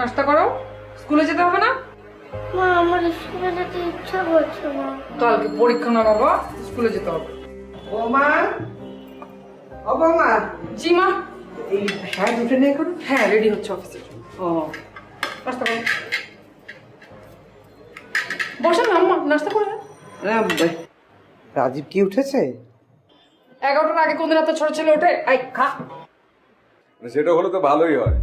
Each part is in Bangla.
নাস্তা করো, স্কুলে যেতে হবে না? মা আমার স্কুলে যেতে ইচ্ছা করছে না। কালকে পরীক্ষা না বাবা, স্কুলে যেতে হবে। বৌমা, ও বৌমা, জি মা। এই সাহেব উঠে নেই এখন? হ্যাঁ, রেডি হচ্ছে অফিসের জন্য। ও নাস্তা করো, বসেন আম্মা, নাস্তা করে নেন। রাজীব কি উঠেছে? 11টার আগে কোনদিন আপনার ছোট ছেলে ওঠে? আই খা। সেটা হলে তো ভালোই হয়।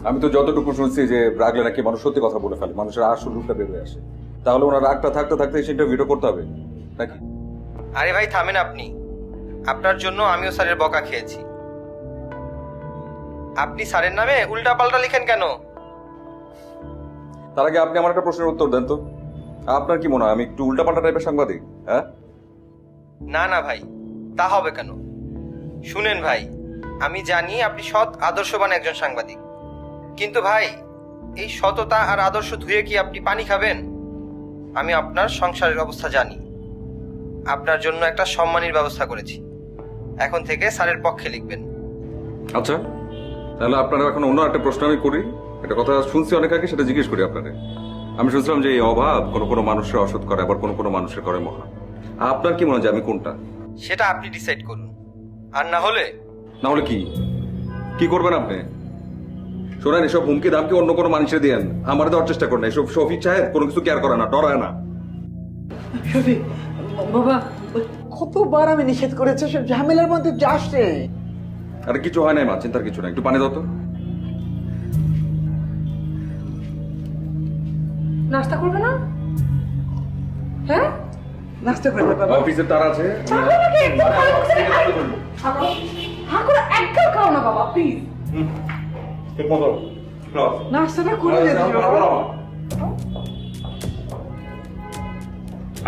আমি তো যতটুকু শুনছি যে রাগলে নাকি মানুষ সত্যি কথা বলে ফেলে, মানুষের আসল রূপটা বের হয়ে আসে। তাহলে ওনার রাগটা থাকতে থাকতে সেটা ভিডিও করতে হবে নাকি? আরে ভাই থামেন আপনি। আপনার জন্য আমিও স্যারের বকা খেয়েছি। আপনি স্যারের নামে উল্টা পাল্টা লিখেন কেন? তার আগে আপনি আমার একটা প্রশ্নের উত্তর দেন তো। আপনার কি মনে হয় আমি একটু উল্টাপাল্টা টাইপের সাংবাদিক? হ্যাঁ, না না ভাই, তা হবে কেন? শুনেন ভাই, আমি জানি আপনি সৎ আদর্শবান একজন সাংবাদিক, কিন্তু ভাই এই সততা আর আদর্শ ধুয়ে কি আপনি পানি খাবেন? আমি আপনার সংসারের অবস্থা জানি। আপনার জন্য একটা সম্মানীর ব্যবস্থা করেছি। এখন থেকে স্যারের পক্ষে লিখবেন। আচ্ছা, তাহলে আপনারা এখন অন্য একটা প্রশ্ন আমি করি। একটা কথা শুনছি অনেক আগে, সেটা জিজ্ঞেস করি আপনাদের। আমি শুনছিলাম যে এই অভাব কোনো কোনো মানুষের অসৎ করে, আবার কোনো কোনো মানুষের করে মহা। আপনার কি মনে হয় যে আমি কোনটা? সেটা আপনি ডিসাইড করুন। আর না হলে না হলে কি কি করবেন আপনি? শোনেন, এসব হুমকি দামকে অন্য কোনো মানুষের দিয়েন, আমার দেওয়ার চেষ্টা করেন। এসব শফিক সাহেব কোনো কিছু কেয়ার করে না, ডরায় না। শফিক বাবা, কতবার আমি নিষেধ করেছি সব ঝামেলার মধ্যে যাস রে। আরে কিছু হয় নাই মা, চিন্তার কিছু না। একটু পানি দাও তো। নাস্তা করবে না? হ্যাঁ, নাস্তা করে দে বাবা। অফিসের তার আছে। হ্যাঁ করে একদম খাও না বাবা, প্লিজ। নাস্তাটা করে দে বাবা।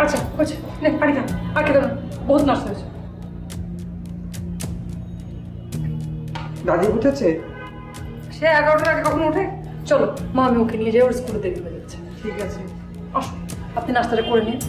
আচ্ছা হয়েছে, নে পানি খা, আর খেতে না, বহুত নাস্তা হয়েছে। রাজীব উঠেছে? সে 11টার আগে কখন ওঠে? চলো মা, আমি ওকে নিয়ে যাই, ওর স্কুলে দেরি হয়ে যাচ্ছে। ঠিক আছে। আসো, আপনি নাস্তাটা করে নিন।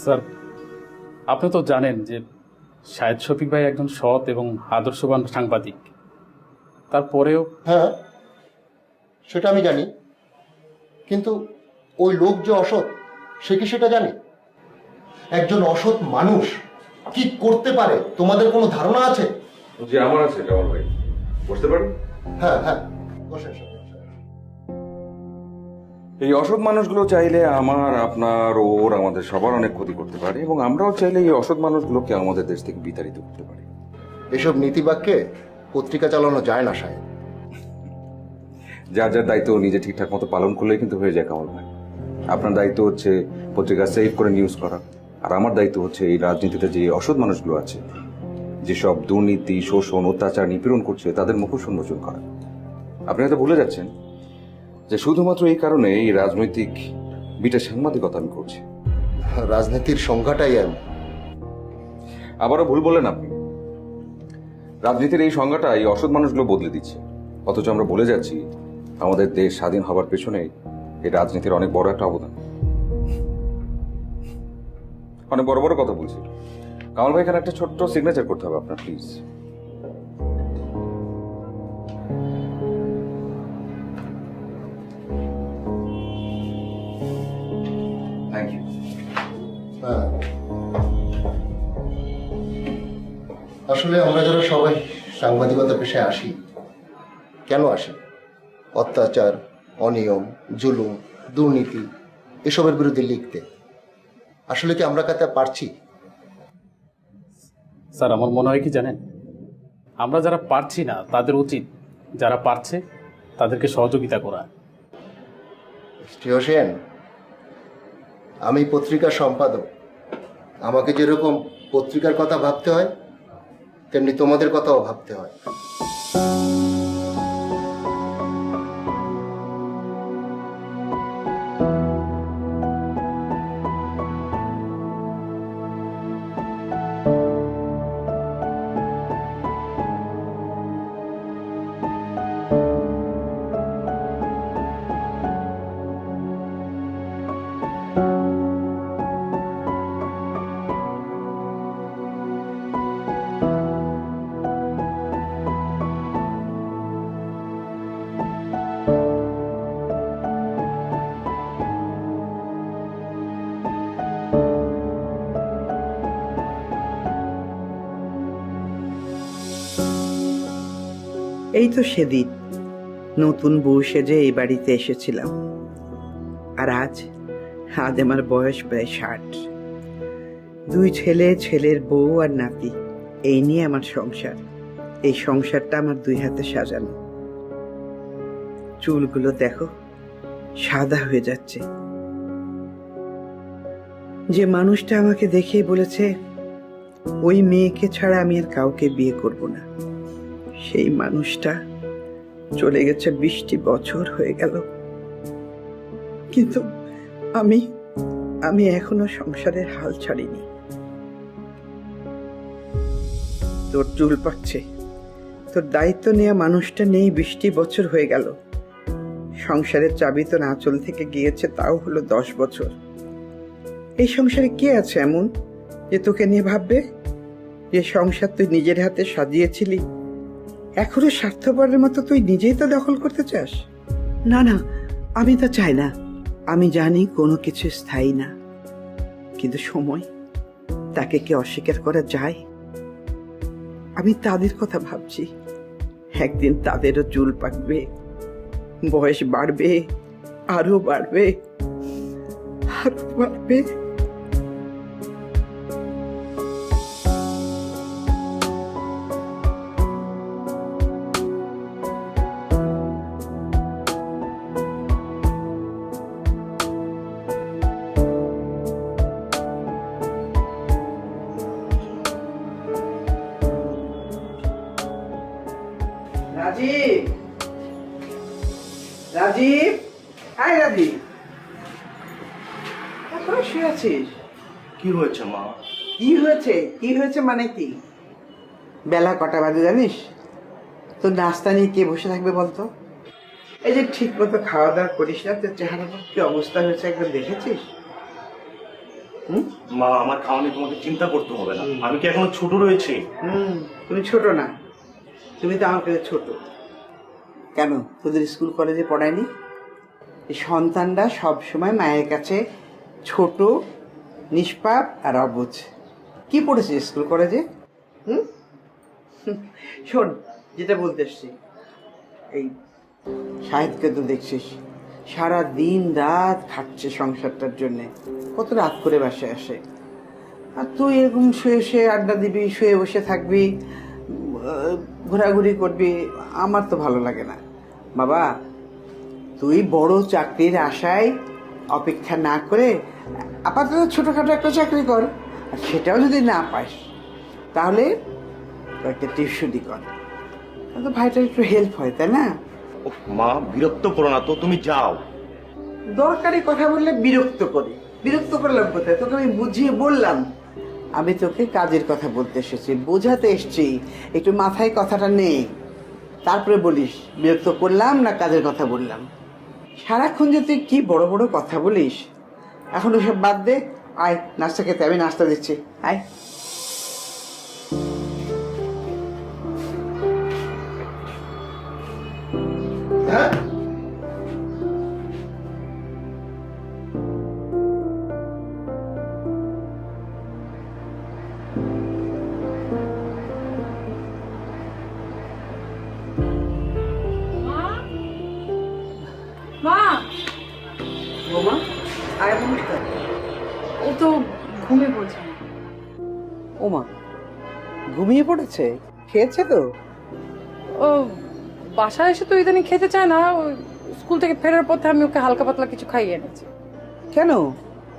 স্যার, আপনি তো জানেন যে শাহেদ শফিক ভাই একজন সৎ এবং আদর্শবান সাংবাদিক। তারপরেও হ্যাঁ, সেটা আমি জানি, কিন্তু ওই লোক যে অসৎ সে কি সেটা জানে? একজন অসৎ মানুষ কি করতে পারে তোমাদের কোনো ধারণা আছে? যে আমার আছে কামাল ভাই, বুঝতে পারি। হ্যাঁ হ্যাঁ, বসে বসে। এই অসৎ মানুষগুলো চাইলে আমার, আপনার, ওর, আমাদের সবার অনেক ক্ষতি করতে পারে, এবং আমরাও চাইলে এই অসৎ মানুষগুলোকে আমাদের দেশ থেকে বিতাড়িত করতে পারি। এসব নীতিবাক্যে পত্রিকা চালানো যায় না সাহেব। যার যার দায়িত্ব নিজে ঠিকঠাক মতো পালন করলেই কিন্তু হয়ে যায় কামাল ভাই। আপনার দায়িত্ব হচ্ছে পত্রিকা সেভ করে নিউজ করা, আর আমার দায়িত্ব হচ্ছে এই রাজনীতিতে যে অসৎ মানুষগুলো আছে, যেসব দুর্নীতি, শোষণ, অত্যাচার, নিপীড়ন করছে, তাদের মুখোশ উন্মোচন করা। আপনি হয়তো ভুলে যাচ্ছেন যে শুধুমাত্র এই কারণে এই রাজনৈতিক বিটা সাংবাদিকতা আমি করছি। রাজনীতির সংজ্ঞাটাই এমন। আবারও ভুল বললেন আপনি। রাজনীতির এই সংজ্ঞাটা এই অসৎ মানুষগুলো বদলে দিচ্ছে, অথচ আমরা বলে যাচ্ছি আমাদের দেশ স্বাধীন হবার পেছনে এই রাজনীতির অনেক বড় একটা অবদান। অনেক বড় বড় কথা বলছি। কামাল ভাই, এখানে একটা ছোট্ট সিগনেচার করতে হবে আপনার, প্লিজ। Thank you. হ্যাঁ, আসলে আমরা যারা সবাই সাংবাদিকতা পেশায় আসি, কেন আসি? অত্যাচার, অনিয়ম, জুলুম, দুর্নীতি এসবের বিরুদ্ধে লিখতে। আসলে কি আমরা কাতে পারছি? স্যার, আমার মনে হয় কি জানেন, আমরা যারা পারছি না তাদের উচিত যারা পারছে তাদেরকে সহযোগিতা করা। শ্রী হোসেন, আমি পত্রিকার সম্পাদক। আমাকে যেরকম পত্রিকার কথা ভাবতে হয়, তেমনি তোমাদের কথাও ভাবতে হয়। এই তো সেদিন নতুন বউ সেজে এই বাড়িতে এসেছিলাম, আর আজ আমার বয়স প্রায় 60। 2 ছেলে, ছেলের বউ আর নাতি, এই নিয়ে আমার সংসার। এই সংসারটা আমার 2 হাতে সাজানো। চুলগুলো দেখো, সাদা হয়ে যাচ্ছে। যে মানুষটা আমাকে দেখে বলেছে ওই মেয়েকে ছাড়া আমি আর কাউকে বিয়ে করব না, সেই মানুষটা চলে গেছে 20টি বছর হয়ে গেল। কিন্তু আমি এখনো সংসারের হাল ছাড়িনি। তোর চুল পাচ্ছে, তোর দায়িত্ব নেওয়া মানুষটা নেই 20টি বছর হয়ে গেল। সংসারের চাবি তোর আঁচল থেকে গিয়েছে, তাও হলো 10 বছর। এই সংসারে কে আছে এমন যে তোকে নিয়ে ভাববে? যে সংসার তুই নিজের হাতে সাজিয়েছিলি, এখনো স্বার্থপরের মতো তুই নিজেই তো দখল করতে চাস? না না, আমি তা চাই না। আমি জানি কোনো কিছু স্থায়ী না, কিন্তু সময়, তাকে কি অস্বীকার করা যায়? আমি তাদের কথা ভাবছি। একদিন তাদেরও চুল পাকবে, বয়স বাড়বে, আরো বাড়বে, আরো বাড়বে। রাজীব, রাজীব, হাই রাজীব, এখনো শুয়ে আছিস? কি হয়েছে মা? কি হয়েছে? কি হয়েছে মানে কি? বেলা কটা বাজে জানিস? তোর নাস্তা নিয়ে কে বসে থাকবে বলতো? এই যে ঠিক মতো খাওয়া দাওয়া করিস না, তোর চেহারাটা কি অবস্থা হয়েছে একবার দেখেছিস? মা, আমার খাওয়া নিয়ে তোমাকে চিন্তা করতে হবে না। আমি কি এখনো ছোট রয়েছি? তুমি ছোট না, তুমি তো আমার কাছে ছোট। কেন তোদের স্কুল কলেজে পড়ায়নি? এই সন্তানরা সবসময় মায়ের কাছে ছোট, নিষ্পাপ আর অবুঝ। কি পড়েছে স্কুল কলেজে? শোন, যেটা বলতে এসছি, এই সাহিত্যকে তো দেখছিস সারা দিন রাত খাটছে সংসারটার জন্যে, কত রাত করে বাসায় আসে। আর তুই এরকম শুয়ে শুয়ে আড্ডা দিবি, শুয়ে বসে থাকবি, ঘোরাঘুরি করবি, আমার তো ভালো লাগে না। বাবা, তুই বড় চাকরির আশায় অপেক্ষা না করে আপাতত ছোটোখাটো একটা চাকরি কর, আর সেটাও যদি না পাস তাহলে একটা টিউশনি কর, তো ভাইটার একটু হেল্প হয়, তাই না? মা, বিরক্ত করো না তো, তুমি যাও। দরকারি কথা বললে বিরক্ত করে। বিরক্ত করলাম কোথায়? তোকে আমি বুঝিয়ে বললাম আমি তোকে কাজের কথা বলতে এসেছি, বোঝাতে এসেছি, একটু মাথায় কথাটা নেই, তারপরে বলিস বিরক্ত করলাম না কাজের কথা বললাম। সারাক্ষণ যে তুই কি বড় বড় কথা বলিস। এখন ওসব বাদ দে, আয় নাস্তা খেতে, আমি নাস্তা দিচ্ছি, আয়। হ্যাঁ, মা, বৌমা আয় নমস্কার। ও তো ঘুমিয়ে পড়ছে। ওমা ঘুমিয়ে পড়েছে? খেয়েছে তো? ও বাসায় এসে তো ইদানিং খেতে চায় না। ওই স্কুল থেকে ফেরার পথে আমি ওকে হালকা পাতলা কিছু খাইয়ে এনেছি। কেন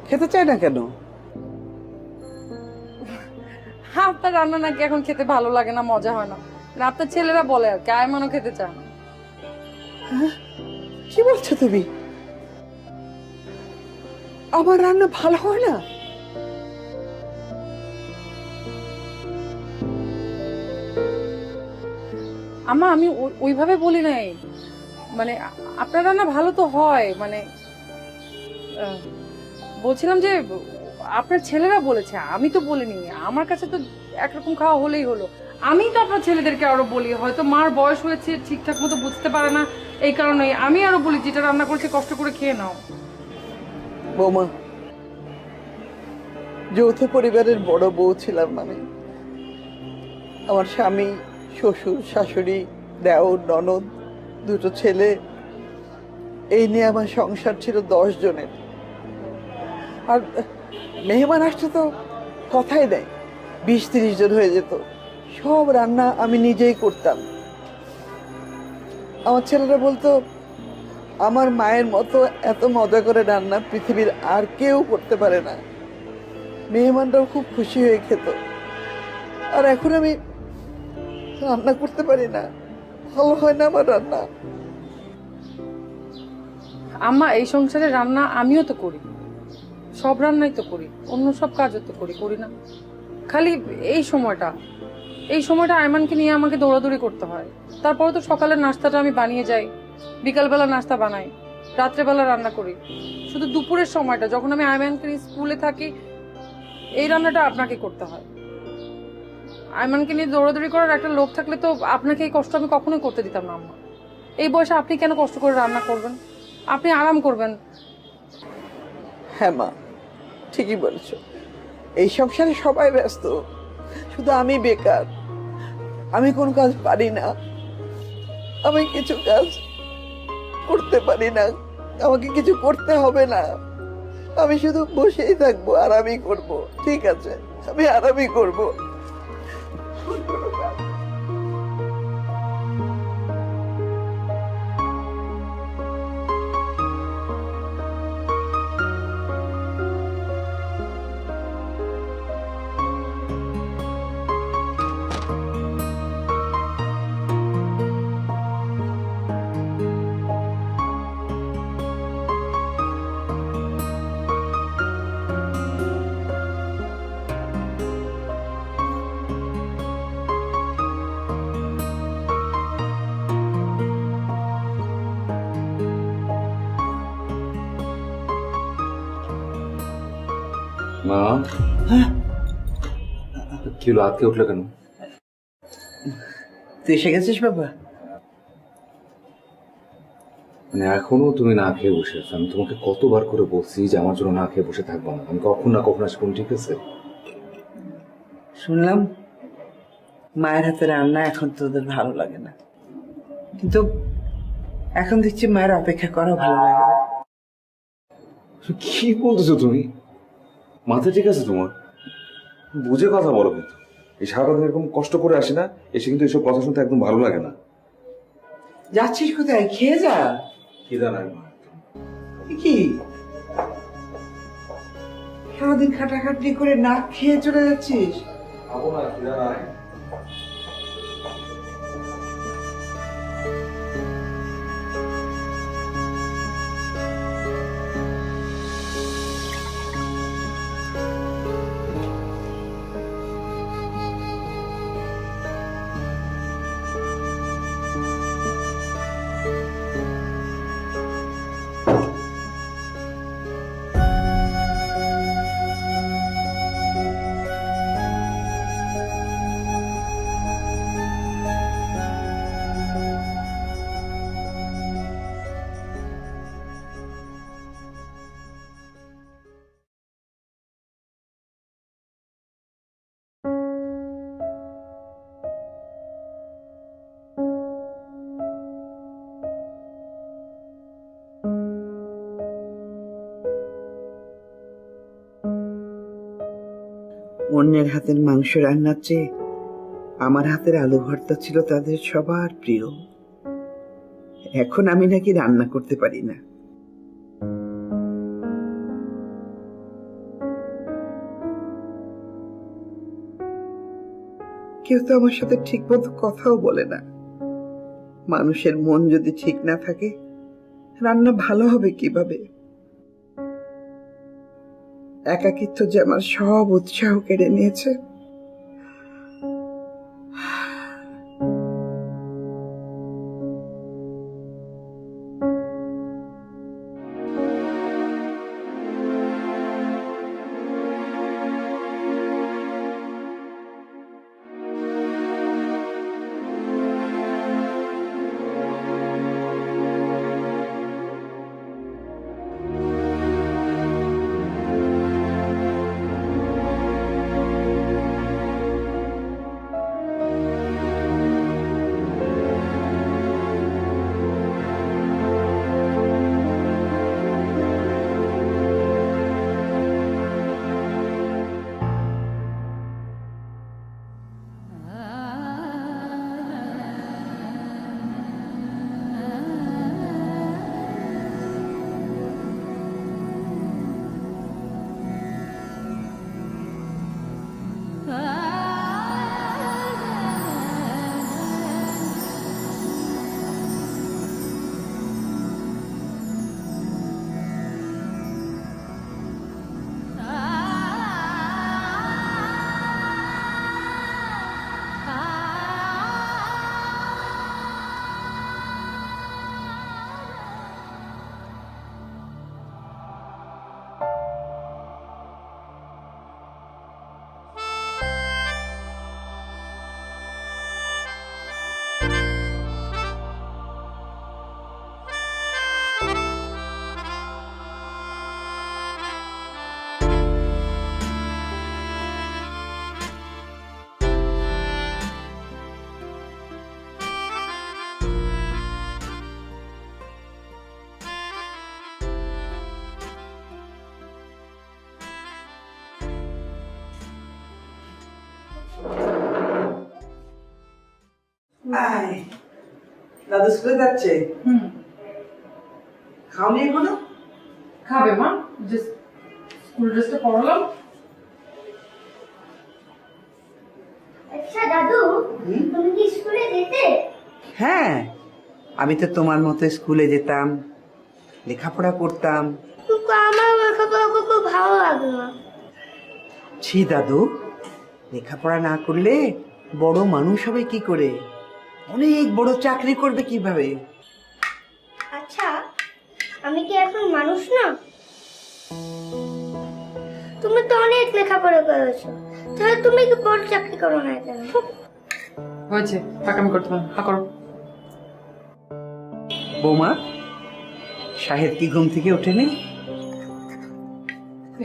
খেতে চায় না কেন? আপনার রান্না নাকি এখন খেতে ভালো লাগে না, মজা হয় না। আপনার ছেলেরা বলে আর কি, আয়মানও খেতে চায় না। কি বলছো তুমি? আমার রান্না ভালো হয় না? আমা আমি ওইভাবে বলি নাই, মানে আপনার রান্না ভালো তো হয়, মানে বলছিলাম যে আপনার ছেলেরা বলেছে, আমি তো বলিনি। আমার কাছে তো একরকম খাওয়া হলেই হলো। আমি তো আপনার ছেলেদেরকে আরো বলি, হয়তো মার বয়স হয়েছে, ঠিকঠাক মতো বুঝতে পারে না, এই কারণে আমি আরো বলি যেটা রান্না করেছে কষ্ট করে খেয়ে নাও। বৌমা, যৌথ পরিবারের বড় বউ ছিলাম আমি। আমার স্বামী, শ্বশুর, শাশুড়ি, দেওর, ননদ, দুটো ছেলে, এই নিয়ে আমার সংসার ছিল 10 জনের। আর মেহমান আসছে তো কথাই নেই, 20-30 জন হয়ে যেত। সব রান্না আমি নিজেই করতাম। আমার ছেলেরা বলতো আমার মায়ের মতো এত মজা করে রান্না পৃথিবীর আর কেউ করতে পারে না। মেহমানরাও খুব খুশি হয়ে খেত। আর এখন আমি রান্না করতে পারি না, ভালো হয় না আমার রান্না। আম্মা, এই সংসারে রান্না আমিও তো করি, সব রান্নাই তো করি, অন্য সব কাজও তো করি না। খালি এই সময়টা আয়মানকে নিয়ে আমাকে দৌড়াদৌড়ি করতে হয়। তারপরে তো সকালের নাস্তাটা আমি বানিয়ে যাই, বিকালবেলা নাস্তা বানাই, রাত্রেবেলা রান্না করি। শুধু দুপুরের সময়টা যখন আমি আয়মানকে নিয়ে স্কুলে থাকি, এই রান্নাটা আপনাকে করতে হয়। আয়মানকে নিয়ে দৌড়াদৌড়ি করার একটা লোক থাকলে তো আপনাকে এই কষ্ট আমি কখনোই করতে দিতাম না আম্মা। এই বয়সে আপনি কেন কষ্ট করে রান্না করবেন? আপনি আরাম করবেন। হ্যাঁ মা, ঠিকই বলছ। এই সংসারে সবাই ব্যস্ত, শুধু আমি বেকার। আমি কোন কাজ পারি না, আমি কিছু কাজ করতে পারি না, আমাকে কিছু করতে হবে না। আমি শুধু বসেই থাকবো, আরামই করব। ঠিক আছে, আমি আরামই করব। মা, কি হলো? আজকে উঠলো কেন? তুই এসে গেছিস বাবা? মানে এখনো তুমি না খেয়ে বসে আছো। আমি তোমাকে কতবার করে বলছি যে আমার জন্য না খেয়ে বসে থাকবো না। আমি কখন না কখন আসবো, ঠিক আছে? শুনলাম মায়ের হাতে রান্না এখন তোদের ভালো লাগে না, কিন্তু এখন দেখছি মায়ের অপেক্ষা করা ভালো লাগে না। কি বলতেছো তুমি? মাথা ঠিক আছে তোমার? বুঝে কথা বলো। কিন্তু এই সারাদিন এরকম কষ্ট করে আসি না, এসে কিন্তু এসব কথা শুনতে একদম ভালো লাগে না। যাচ্ছিস কোথায়? খেয়ে যা। খিদা নাই মা। কি সারাদিন খাটাখাটনি করে না খেয়ে চলে যাচ্ছিস? খাবো না, খিদা নাই। অন্যের হাতের মাংস রান্নার চেয়ে আমার হাতের আলু ভর্তা ছিল তাদের সবার প্রিয়। এখন আমি নাকি রান্না করতে পারি না। কেউ তো আমার সাথে ঠিক মতো কথাও বলে না। মানুষের মন যদি ঠিক না থাকে, রান্না ভালো হবে কিভাবে? একাকিত্ব যে আমার সব উৎসাহ কেড়ে নিয়েছে। দাদু স্কুলে যাচ্ছে? খাওনি এখনো? খাবে মা, জাস্ট স্কুল ড্রেসটা পরালাম। আচ্ছা দাদু, তুমি কি স্কুলে যেতে? হ্যাঁ, আমি তো তোমার মতো স্কুলে যেতাম, লেখাপড়া করতাম। কিন্তু আমার লেখাপড়া করতে ভালো লাগে না। ছি দাদু, লেখাপড়া না করলে বড় মানুষ হবে কি করে? অনেক বড় চাকরি করবে কিভাবে? আচ্ছা, আমি কি এখন মানুষ না? তুমি তো অনেক লেখাপড়া করেছো, তাহলে তুমি কি বড় চাকরি করো না কেন? হয়েছে, পাকামি করতে পারো, হা করো। বৌমা, শাহেদ কি ঘুম থেকে ওঠেনি?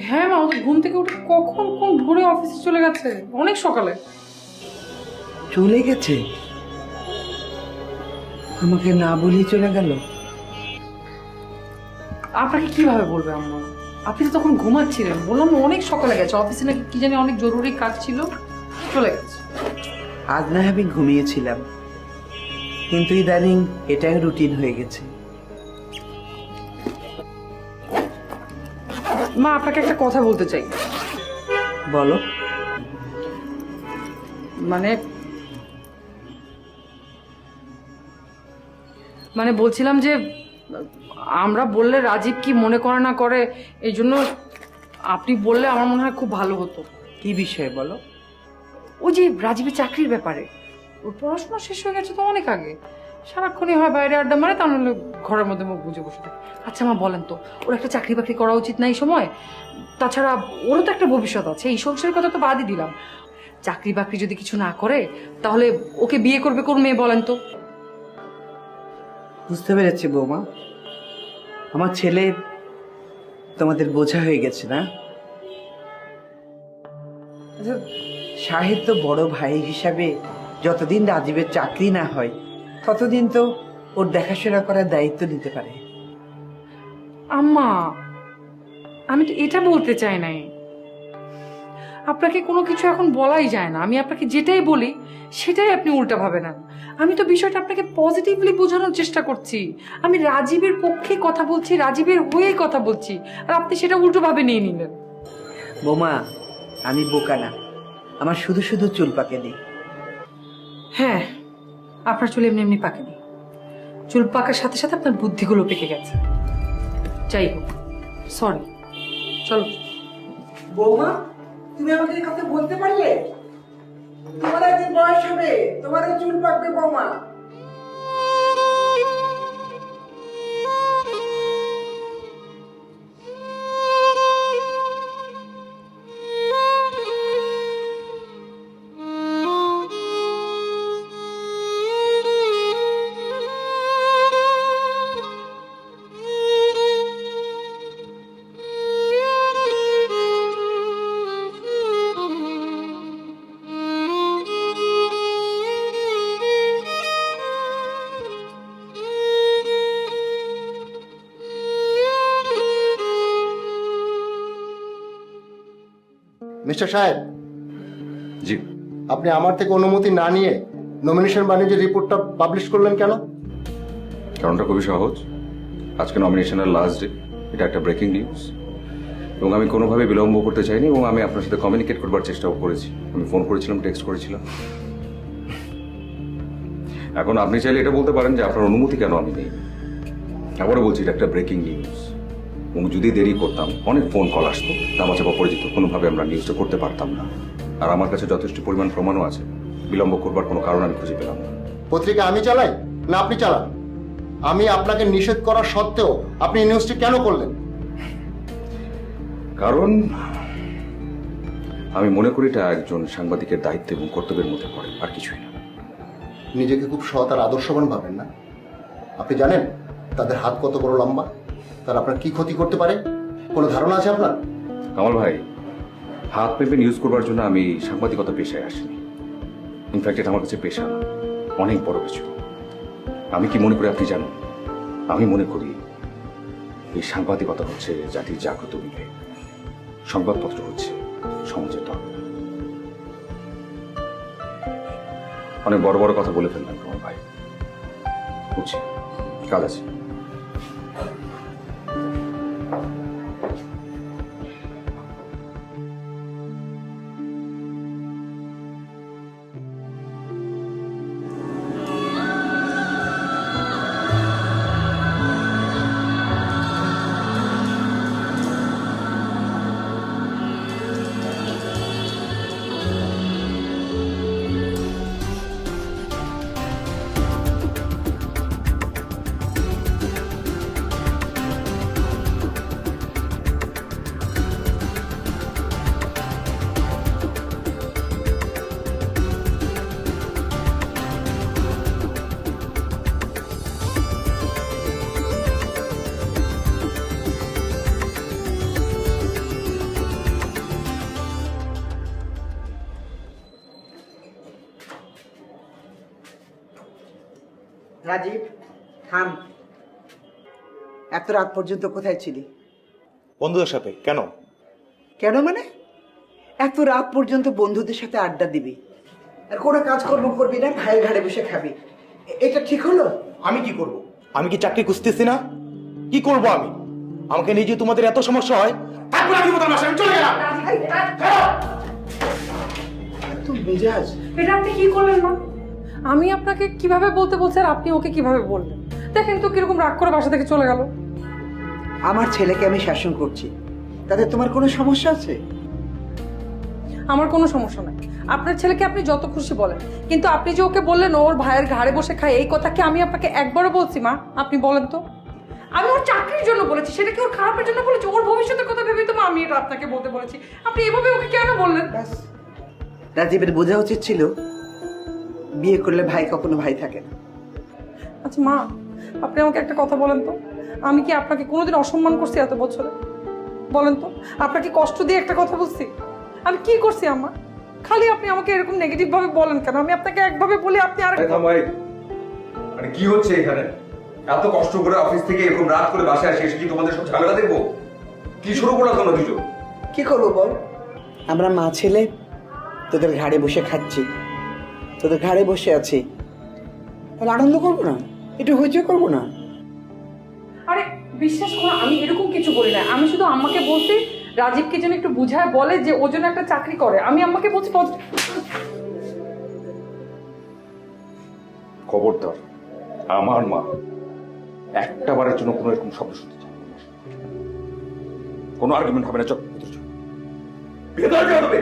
হ্যাঁ মা, ও তো ঘুম থেকে উঠে কখন কোন ভোরে অফিসে চলে গেছে, অনেক সকালে। চলে গেছে? আমাকে না বলেই চলে গেল? আপনাকে কিভাবে বলবে আম্মা? আপনি তো তখন ঘুমাচ্ছিলেন, বললাম না অনেক সকালে গেছে, অফিসে নাকি কি জানি অনেক জরুরি কাজ ছিল, চলে গেছে। আজ না আমি ঘুমিয়েছিলাম, কিন্তু ইদানিং এটাই রুটিন হয়ে গেছে। মা, আপনাকে একটা কথা বলতে চাই। বলো। মানে বলছিলাম যে আমরা বললে রাজীব কি মনে করে না করে, এই জন্য আপনি বললে আমার মনে হয় খুব ভালো হতো। কি বিষয়ে বলো? ওই যে রাজীবের চাকরির ব্যাপারে। ওর পড়াশোনা শেষ হয়ে গেছে তো অনেক আগে, সারাক্ষণই হয় বাইরে আড্ডা মারে, তা নাহলে ঘরের মধ্যে মুখ বুঝে বসে থাকে। আচ্ছা মা বলেন তো, ওর একটা চাকরি বাকরি করা উচিত না এই সময়? তাছাড়া ওরও তো একটা ভবিষ্যৎ আছে, এই সংসারের কথা তো বাদই দিলাম। চাকরি বাকরি যদি কিছু না করে, তাহলে ওকে বিয়ে করবে কোন মেয়ে বলেন তো? বুঝতে পেরেছি বৌমা, আমার ছেলে তোমাদের বোঝা হয়ে গেছে না? আচ্ছা, শাহেদ তো বড় ভাই হিসাবে যতদিন রাজীবের চাকরি না হয় ততদিন তো ওর দেখাশোনা করার দায়িত্ব নিতে পারে। আম্মা, আমি তো এটা বলতে চাই নাই। আপনাকে কোনো কিছু এখন বলাই যায় না। আমি আপনাকে যেটাই বলি সেটাই আপনি উল্টা ভাবে নেন। আমি তো বিষয়টা আপনাকে পজিটিভলি বোঝানোর চেষ্টা করছি। আমি রাজীবের পক্ষে কথা বলছি, রাজীবের হয়ে কথা বলছি, আর আপনি সেটা উল্টো ভাবে নিয়ে নিলেন। বোমা, আমি বোকা না, আমার শুধু শুধু চুল পাকেনি। হ্যাঁ, আপনার চুল এমনি এমনি পাকেনি, চুল পাকার সাথে সাথে আপনার বুদ্ধিগুলো পেকে গেছে। যাই হোক, সরি, চলো। বৌমা, তুমি আমাকে এই কথা বলতে পারলে? তোমার একদিন বয়স হবে, তোমারও চুল পাকবে বৌমা। মিস্টার সাহেব, জি, আপনি আমার থেকে অনুমতি না নিয়ে নমিনেশন বাণিজ্যের রিপোর্টটা পাবলিশ করলেন কেন? কারণটা খুবই সহজ। আজকে নমিনেশনের লাস্ট ডে, এটা একটা ব্রেকিং নিউজ, এবং আমি কোনোভাবে বিলম্ব করতে চাইনি, এবং আমি আপনার সাথে কমিউনিকেট করবার চেষ্টাও করেছি। আমি ফোন করেছিলাম, টেক্সট করেছিলাম। এখন আপনি চাইলে এটা বলতে পারেন যে আপনার অনুমতি কেন আমি নেই। আবারও বলছি, এটা একটা ব্রেকিং নিউজ, এবং যদি দেরি করতাম অনেক ফোন কল আসতো, দামাচাপা পরিচিত, কোনোভাবে আমরা নিউজটা করতে পারতাম না। আর আমার কাছে যথেষ্ট পরিমাণ প্রমাণও আছে, বিলম্ব করবার কোনো কারণ আমি খুঁজে পেলাম না। পত্রিকা আমি চালাই না আপনি চালান? আমি আপনাকে নিষেধ করা সত্ত্বেও আপনি এই নিউজটি কেন করলেন? কারণ আমি মনে করি এটা একজন সাংবাদিকের দায়িত্ব এবং কর্তব্যের মধ্যে পড়ে, আর কিছুই না। নিজেকে খুব সৎ আর আদর্শবান ভাবেন না? আপনি জানেন তাদের হাত কত বড় লম্বা, তারা আপনার কি ক্ষতি করতে পারে? কোনো ধারণা আছে আপনার? কামাল ভাই, হাত পেপে নিউজ করবার জন্য আমি সাংবাদিকতা পেশায় আসিনি। ইনফ্যাক্ট এটা আমার কাছে পেশা না, অনেক বড় কিছু। আমি কি মনে করি আপনি জানেন? আমি মনে করি এই সাংবাদিকতা হচ্ছে জাতির জাগ্রত বিবেক, সংবাদপত্র হচ্ছে সমাজের দরকার। অনেক বড় বড় কথা বলে ফেললাম কামাল ভাই, বুঝছি, কাজ আছে। রাজীব, থাম। এত রাত পর্যন্ত কোথায় ছিলি? বন্ধুদের সাথে। কেন? কেন মানে? এত রাত পর্যন্ত বন্ধুদের সাথে আড্ডা দিবি আর কোনো কাজকর্ম করবি না, ভাইয়ের ঘাড়ে বসে খাবি, এটা ঠিক হলো? আমি কি করব? আমি কি চাকরি খুঁজতেছি না? কি করব আমি? আমাকে নিয়ে যে তোমাদের এত সমস্যা হয়, তারপর আমি তোমাদের বাসায় চলে গেলাম। এত মেজাজ! এটা আপনি কি করলেন মা? আমি আপনাকে কিভাবে বলতে বলছি আর আপনি ওকে কিভাবে বললেন? দেখেন তো কিরকম রাগ করে বাসা থেকে চলে গেল। আমার ছেলেকে আমি শাসন করছি, তাতে তোমার কোনো সমস্যা আছে? আমার কোনো সমস্যা নাই, আপনার ছেলেকে আপনি যত খুশি বলেন, কিন্তু আপনি যে ওকে বললেন ওর ভাইয়ের ঘাড়ে বসে খায়, এই কথা কি আমি আপনাকে একবারও বলছি মা? আপনি বলেন তো। আমি ওর চাকরির জন্য বলেছি, সেটা কি ওর খারাপের জন্য বলেছি? ওর ভবিষ্যতের কথা ভেবে তো মা আমি এটা আপনাকে বলতে বলেছি। আপনি এভাবে ওকে কেন বললেন? ব্যাস, রাজীবের বোঝা উচিত ছিল বিয়ে করলে ভাই কখনো ভাই থাকে না। আচ্ছা মা, আপনি আমাকে একটা কথা বলেন তো, আমি কি আপনাকে কোনোদিন অসম্মান করছি এত বছরে? বলেন তো, আপনাকে কষ্ট দিয়ে একটা কথা বলছি? আমি কি করছি আম্মা? খালি আপনি আমাকে এরকম নেগেটিভ ভাবে বলেন কেন? আমি আপনাকে একভাবে বলি, আপনি আর মানে কি হচ্ছে এখানে? এত কষ্ট করে অফিস থেকে এরকম রাত করে বাসায় আসি, এসে কি তোমাদের সব ঝামেলা দেখবো? কি শুরু করলাম তোমরা দুজন? কি করবো বল? আমরা মা ছেলে তোদের ঘাড়ে বসে খাচ্ছি, তোদের ঘাড়ে বসে আছি, তাহলে আনন্দ করবো না? একটু হইচই করবো না? আরে বিশ্বাস করো, আমি এরকম কিছু বলি না। আমি শুধু আম্মাকে বলছি রাজীবকে যেন একটু বুঝায় বলে যে ও যেন একটা চাকরি করে। আমি আম্মাকে বলছি খবরদার, আমার মা একটা বারের জন্য কোনো এরকম শব্দ শুনতে চায় না। কোনো আর্গুমেন্ট হবে না। চল ভেতরে চল, ভেতরে চল হবে।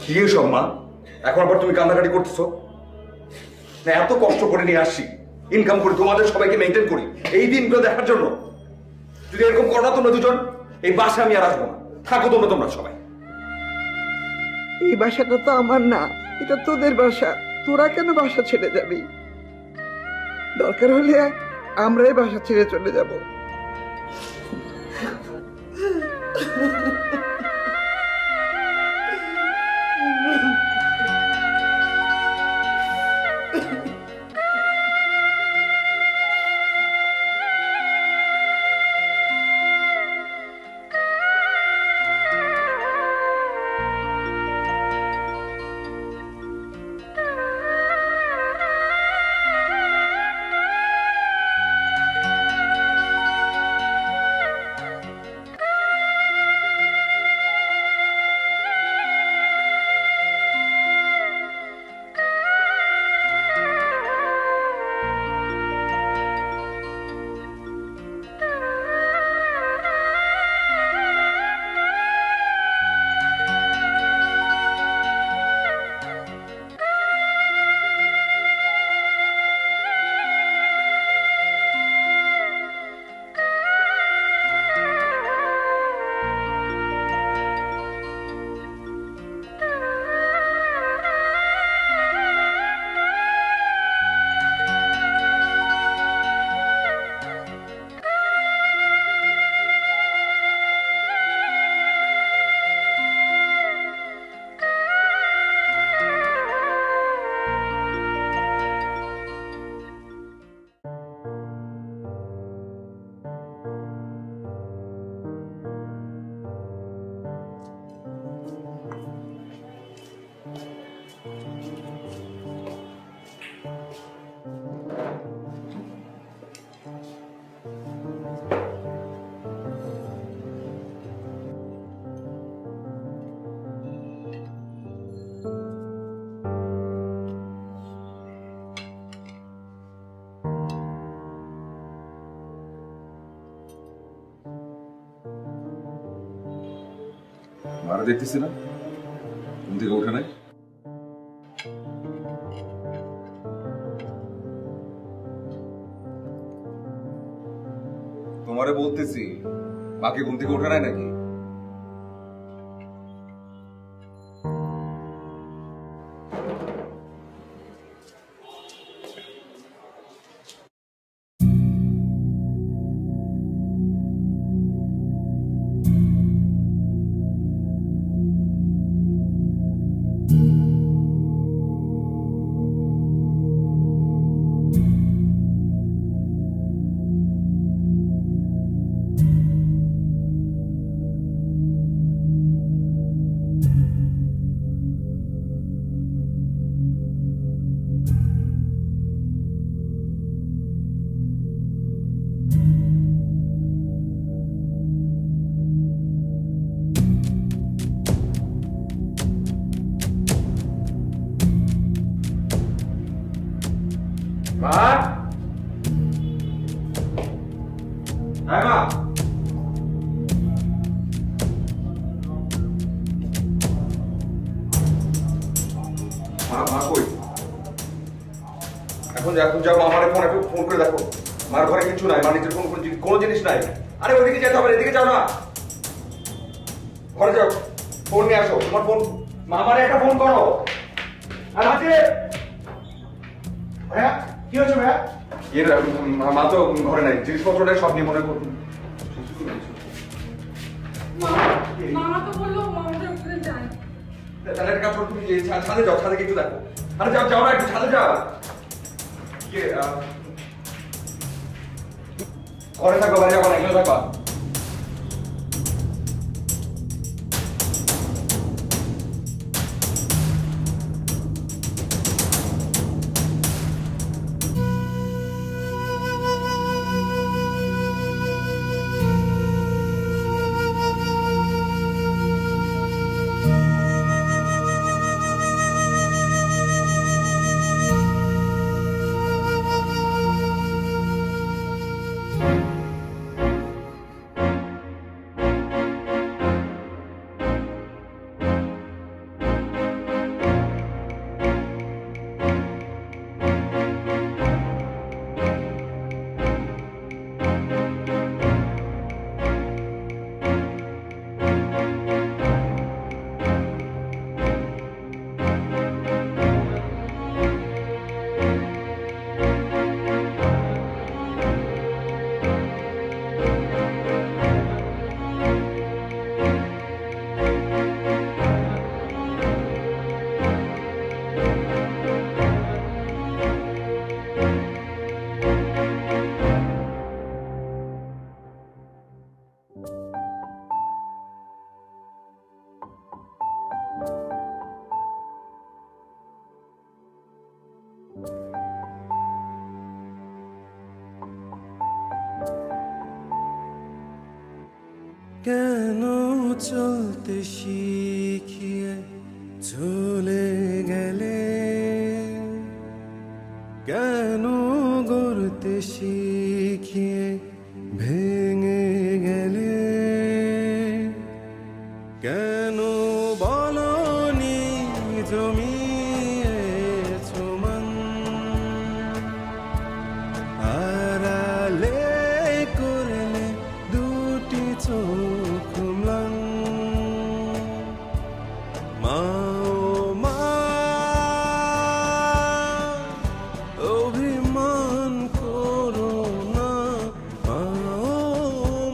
কি সব মা, এখন আবার তুমি কান্নাকাটি করতেছো? না, এত কষ্ট করে নিয়ে আসছি, ইনকাম করি, তোমাদের সবাইকে মেনটেন করি এই দিনগুলো দেখার জন্য। যদি এরকম করো না তোমরা দুজন, এই বাসায় আমি আর আসবো না। থাকো তোমরা সবাই। এই বাসাটা তো আমার না, এটা তোদের বাসা। তোরা কেন বাসা ছেড়ে যাবি? দরকার হলে আমরাই বাসা ছেড়ে চলে যাব। মারা দেখতেছি না, ঘুম থেকে ওঠে নাই। তোমারে বলতেছি, মাকে ঘুম থেকে ওঠে নাই নাকি? মা, হ্যাঁ মা, মা কই? এখন যাও আমার ফোন একটু ফোন করে দেখো। মার ঘরে কিছু নাই, নিজের কোনো জিনিস নাই। আরে ওইদিকে যেতে হবে, এদিকে যাও না, ঘরে যাও, ফোন নিয়ে আসো। তোমার ফোন, মা আমার একটা ফোন করো। আর আছে ভাইয়া, কি হয়েছে ভাইয়া? এর মা তো ঘরে নাই, জিনিসপত্র নাই, সব নিয়ে মনে করুন। মামা তো বললো আমাদের ওখানে যাই। তাহলে একটা কাজ করো, তুমি ছাদে যাও, ছাদে কিছু দেখো। আরে যাও না, একটু ছাদে যাও। ঘরে থাকো, বাইরে যাবো না, এগুলো থাকো। কেন চলতে শিখিয়ে চলে গেলে, কেন গড়তে শিখিয়ে ভেঙে গেলে, কেন বলনি জমিয়েছ মন, আড়ালে করলে দুটি চোখ ম্লান। মা ও মা, অভিমান করো না। মা ও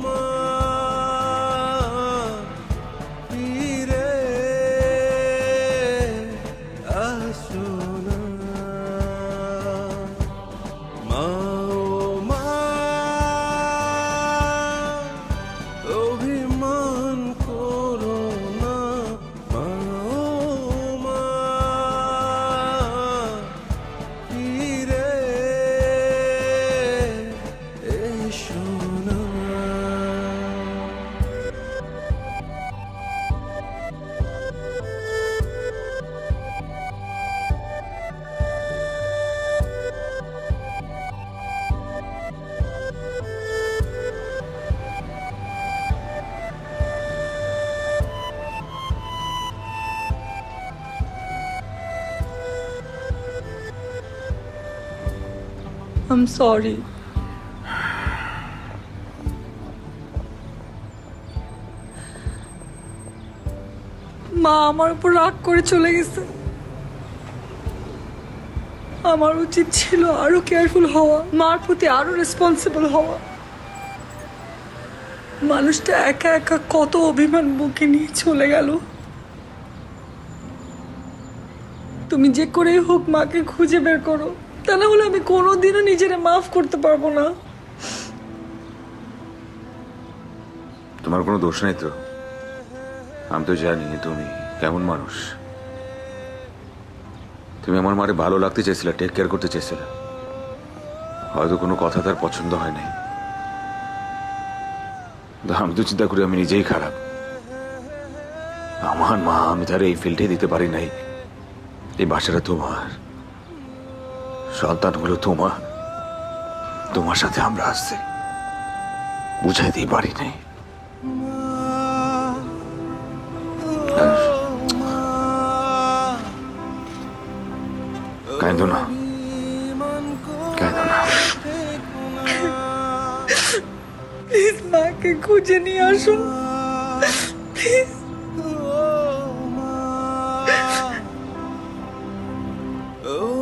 মা, ফিরে আসো না। মা ও মা, অভিমান করো না। মা ও মা, ফিরে এসো না। I'm sorry. মা আমার উপর রাগ করে চলে গেছে। আমার উচিত ছিল আরো কেয়ারফুল হওয়া, মার প্রতি আরো রেসপন্সিবল হওয়া। মানুষটা একা একা কত অভিমান বুকে নিয়ে চলে গেল। তুমি যে করেই হোক মাকে খুঁজে বের করো, তা না হলে আমি কোনোদিনও নিজেরে মাফ করতে পারবো না। তোমার কোনো দোষ নেই তো। আমি তো জানি তুমি কেমন মানুষ। তুমি আমার মারে ভালো লাগতে চেয়েছিলে, টেক কেয়ার করতে চেয়েছিলে। হয়তো কোনো কথা তার পছন্দ হয় নাই। আমি তো চিন্তা করি আমি নিজেই খারাপ। আমার মা, আমি তার এই ফিল্ডে দিতে পারি নাই। এই বাসাটা তোমার, সন্তানগুলো তোমার, তোমার সাথে আমরা আসছি, বুঝাইতেই পারি নাই। কাঁদো না, কাঁদো না। প্লিজ মাকে খুঁজে নিয়ে আসো, প্লিজ।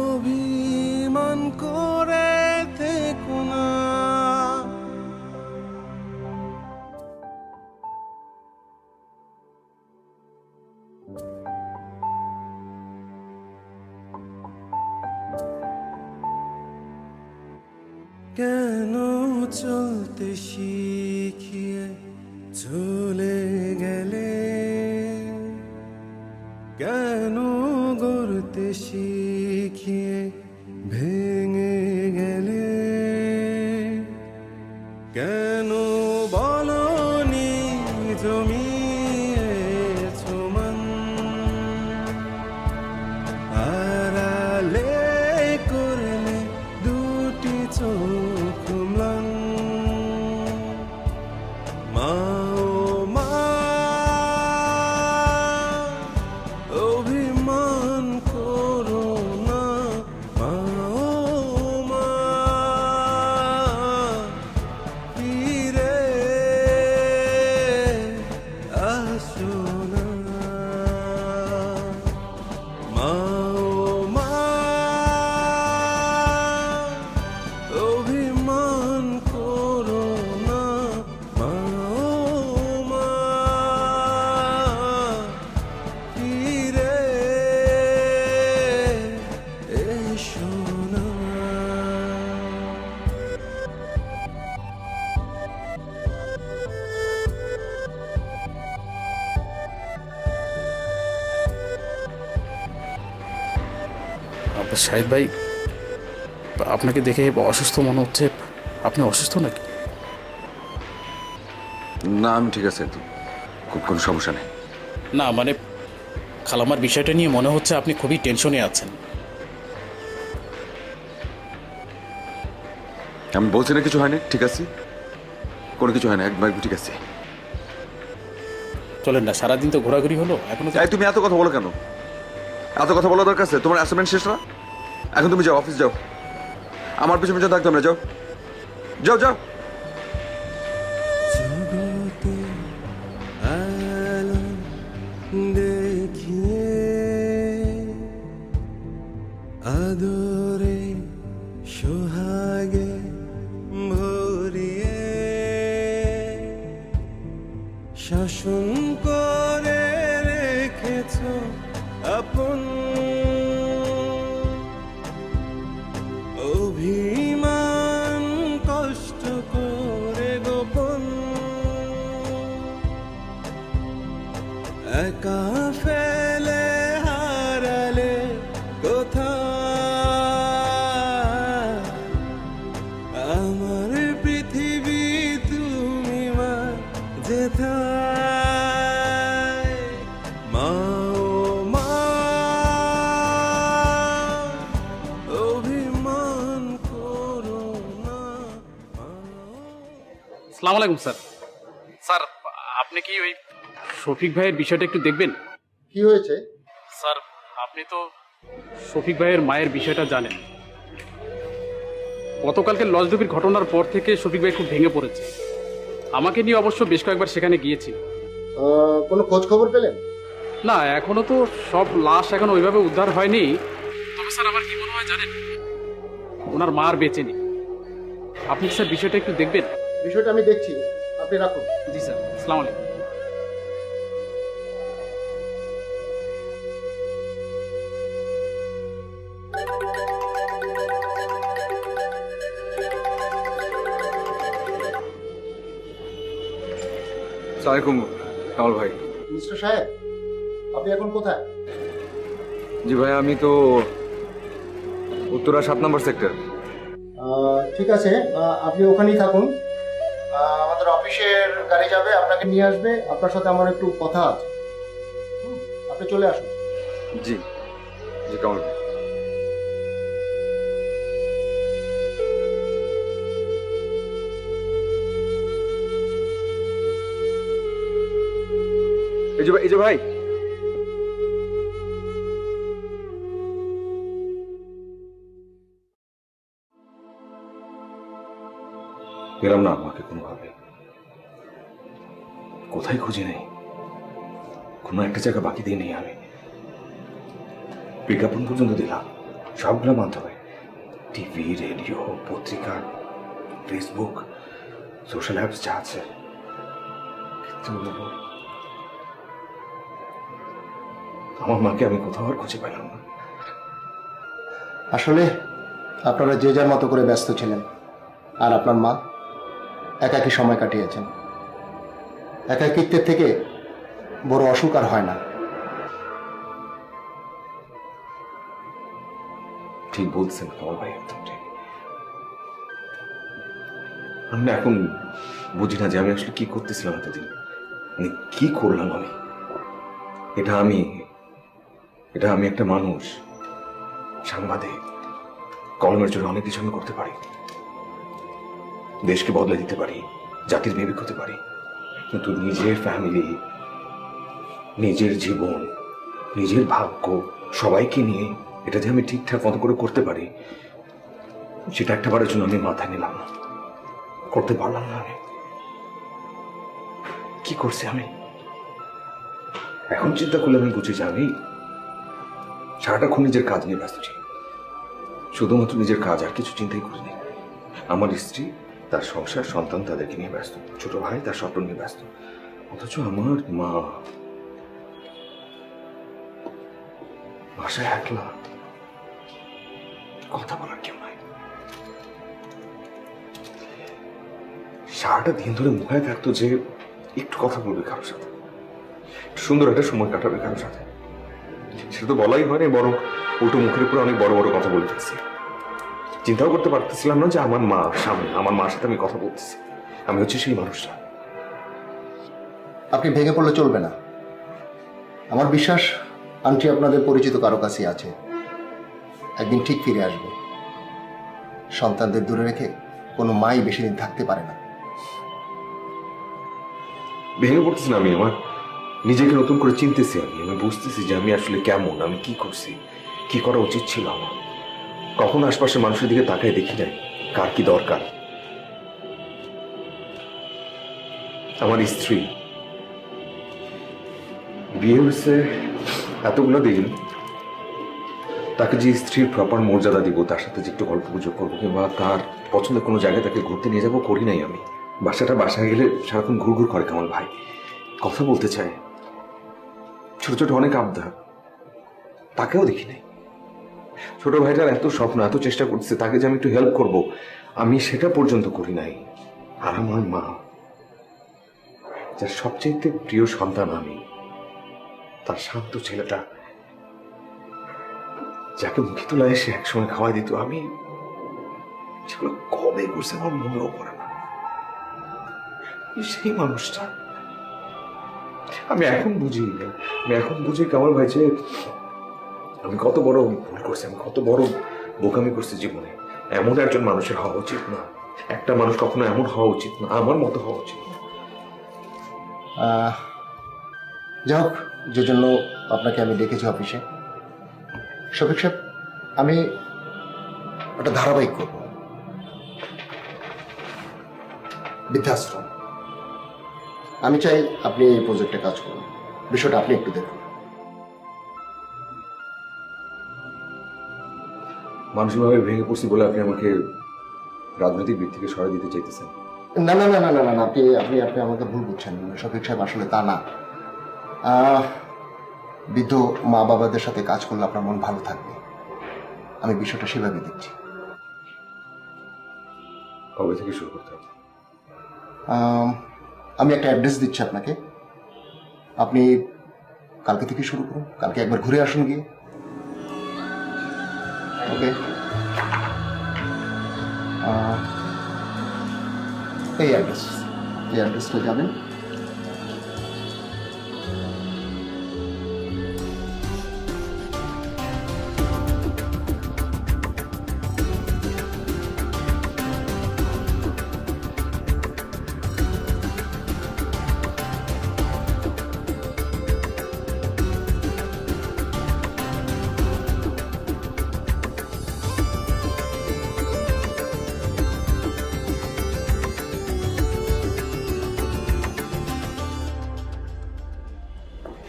অভিমান করে থেকো না। কেন চলতে শিখিয়ে চলে গেলে, কেন গড়তে শিখিয়ে ভেঙে গেলে, কেন বলনি জমিয়েছ মন, আড়ালে করলে দুটি চোখ ম্লান। মা ও মা, অভিমান করো না। মা ও মা, ফিরে আসো না। মা ও মা, অভিমান করো না। মা ও মা, ফিরে এসো না। আপনার শাহিদ ভাই, আপনাকে দেখে অসুস্থ মনে হচ্ছে। আপনি অসুস্থ নাকি? না, আমি ঠিক আছে একদম, খুব কোনো সমস্যা নেই। না মানে খালামার বিষয়টা নিয়ে মনে হচ্ছে আপনি খুবই টেনশনে আছেন। আমি বলছি না কিছু হয়নি, ঠিক আছে, কোনো কিছু হয় না, একবার ঠিক আছে। চলেন না, সারাদিন তো ঘোরাঘুরি হলো, এখনো এই তুমি এত কথা বলো কেন? এত কথা বলা দরকার আছে? তোমার অ্যাসাইনমেন্ট শেষ না? এখন তুমি যাও, অফিস যাও, আমার পিছনে পিছনে থাকতাম না, যাও যাও যাও। জগতে আলো দেখিয়ে আদরে সোহাগে ভরিয়ে শাসন করে রেখেছ আপন, অভিমান কষ্ট করে গোপন, একা ফেলে হারালে কোথায় আমার পৃথিবী, তুমি মা যেথায়। মা ও মা, অভিমান করো না। আসসালামু আলাইকুম স্যার। স্যার, আপনি কি ওই শফিক ভাইয়ের বিষয়টা একটু দেখবেন? কি হয়েছে? স্যার, আপনি তো শফিক ভাইয়ের মায়ের বিষয়টা জানেন। গতকালকে লঞ্চডুবির ঘটনার পর থেকে শফিক ভাই খুব ভেঙে পড়েছে। আমাকে নিয়ে অবশ্য বেশ কয়েকবার সেখানে গিয়েছি। কোনো খোঁজ খবর পেলেন? না, এখনো তো সব লাশ এখন ওইভাবে উদ্ধার হয়নি। তবে স্যার, আমার কি মনে হয় জানেন, ওনার মা আর বেঁচে নেই। আপনি কি স্যার বিষয়টা একটু দেখবেন? বিষয়টা আমি দেখছি, আপনি রাখুন। জি স্যার, আসসালামু আলাইকুম। সালামালাইকুম কামাল ভাই। মিস্টার সাহেব, আপনি এখন কোথায়? জি ভাই, আমি তো উত্তরা 7 নম্বর সেক্টর। ঠিক আছে, আপনি ওখানেই থাকুন। আমাদের অফিসের গাড়ি যাবে, আপনাকে নিয়ে আসবে। আপনার সাথে আমার একটু কথা আছে। আপনি চলে আসুন। জি জি কামাল ভাই। এই যে ভাই, পেলাম না আমাকে কোনোভাবে, কোথায় খুঁজে নেই, কোনো একটা জায়গা বাকি দিয়ে নেই। আমি বিজ্ঞাপন পর্যন্ত দিলাম, সবগুলো মাধ্যমে, টিভি, রেডিও, পত্রিকা, ফেসবুক, সোশ্যাল অ্যাপস যা আছে, কিন্তু আমার মাকে আমি কোথাও আর খুঁজে পেলাম না। আসলে আপনারা যে যার মতো করে ব্যস্ত ছিলেন, আর আপনার মা একাকী সময় কাটিয়েছেন। একাকিত্বের থেকে বড় অসুখ আর হয় না। ঠিক বলছেন কামাল ভাই, একদম ঠিক। আমি না এখন বুঝি না যে আমি আসলে কি করতেছিলাম এতদিন, মানে কি করলাম আমি। এটা আমি একটা মানুষ, সাংবাদিক, কলমের জন্য অনেক কিছু আমি করতে পারি, দেশকে বদলে দিতে পারি, জাতির বিবেক হতে পারি, কিন্তু নিজের ফ্যামিলি, নিজের জীবন, নিজের ভাগ্য সবাইকে নিয়ে এটা যে আমি ঠিকঠাক মতো করে করতে পারি, সেটা একটা বারের জন্য আমি মাথায় নিলাম না, করতে পারলাম না। আমি কি করছি আমি? এখন চিন্তা করলে আমি বুঝি যে আমি সারাটাক্ষণ নিজের কাজ নিয়ে ব্যস্ত ছিলাম, শুধুমাত্র নিজের কাজ, আর কিছু চিন্তাই করিনি। আমার স্ত্রী, তার সংসার, সন্তান, তাদেরকে নিয়ে ব্যস্ত, ছোট ভাই তার স্বপ্ন নিয়ে ব্যস্ত, অথচ আমার মা বাসায় একলা, কথা বলার কেউ নাই। সারাটা দিন ধরে মুখে থাকতো যে একটু কথা বলবে কারোর সাথে, সুন্দর একটা সময় কাটাবে কারোর সাথে, সেটা তো বলাই হয়নি, বরং উল্টো মুখের উপরে অনেক বড় বড় কথা বলে ফেলছি। চিন্তাও করতে পারতেছিলাম না যে আমার মা সামনে, আমার মার সাথে আমি কথা বলতেছি, আমি হচ্ছে সেই মানুষটা। আপনি ভেঙে পড়লে চলবে না। আমার বিশ্বাস আন্টি আপনাদের পরিচিত কারো কাছে আছে, একদিন ঠিক ফিরে আসবে। সন্তানদের দূরে রেখে কোনো মাই বেশি দিন থাকতে পারে না। ভেঙে পড়তেছি না আমি, আমার নিজেকে নতুন করে চিনতেছি আমি বুঝতেছি যে আমি আসলে কেমন, আমি কি করছি, কি করা উচিত ছিল আমার। কখন আশপাশের মানুষের দিকে তাকায় দেখি নাই কার কি দরকার। আমার স্ত্রী বিয়ে হয়েছে এতগুলো দিন, তাকে যে স্ত্রীর প্রপার মর্যাদা দিব, তার সাথে যে একটু গল্প গুজব করবো, কিংবা তার পছন্দের কোনো জায়গায় তাকে ঘুরতে নিয়ে যাবো, করি নাই আমি। বাসায় গেলে সারাক্ষণ ঘুরঘুর করে কামাল ভাই, কথা বলতে চায়, ছোট ছোট অনেক আবদার, তাকেও দেখি নাই। ছোট ভাইটার এত স্বপ্ন, এত চেষ্টা করছে তাকে যে আমি একটু হেল্প করব, আমি সেটা পর্যন্ত করি নাই। আর আমার মা, যার সবচেয়ে প্রিয় সন্তান আমি, তার শান্ত ছেলেটা, যাকে মুখে তোলা এসে একসময় খাওয়াই দিত, আমি সেগুলো কবে করছে আমার মনেও পড়ে না। সেই মানুষটা আমি এখন বুঝি কামাল ভাই যে আমি কত বড় ভুল করছি, আমি কত বড় বোকামি করছি জীবনে। এমন একজন মানুষের হওয়া উচিত না, একটা মানুষ কখনো এমন হওয়া উচিত না, আমার মতো হওয়া উচিত না। যাই হোক, যে জন্য আপনাকে আমি ডেকেছি অফিসে, শফিক সাহেব, আমি একটা ধারাবাহিক করব, বৃদ্ধাশ্রম। আমি চাই আপনি এই প্রজেক্টে কাজ করুন, বিষয়টা আপনি একটু দেখুন। মানসিকভাবে ভেঙে পড়ছি বলে আপনি আমাকে রাজনৈতিক দিক থেকে সরাই দিতে চাইতেছেন? না না না না না না, আপনি আপনি আপনি আমাকে ভুল বুঝছেন শফিক সাহেব, আসলে তা না। বৃদ্ধ মা বাবাদের সাথে কাজ করলে আপনার মন ভালো থাকবে, আমি বিষয়টা সেভাবে দেখছি। কবে থেকে শুরু করতে হবে? আমি একটা অ্যাড্রেস দিচ্ছি আপনাকে, আপনি কালকে থেকে শুরু করুন, কালকে একবার ঘুরে আসুন গিয়ে। ওকে, এই অ্যাড্রেসটা যাবেন।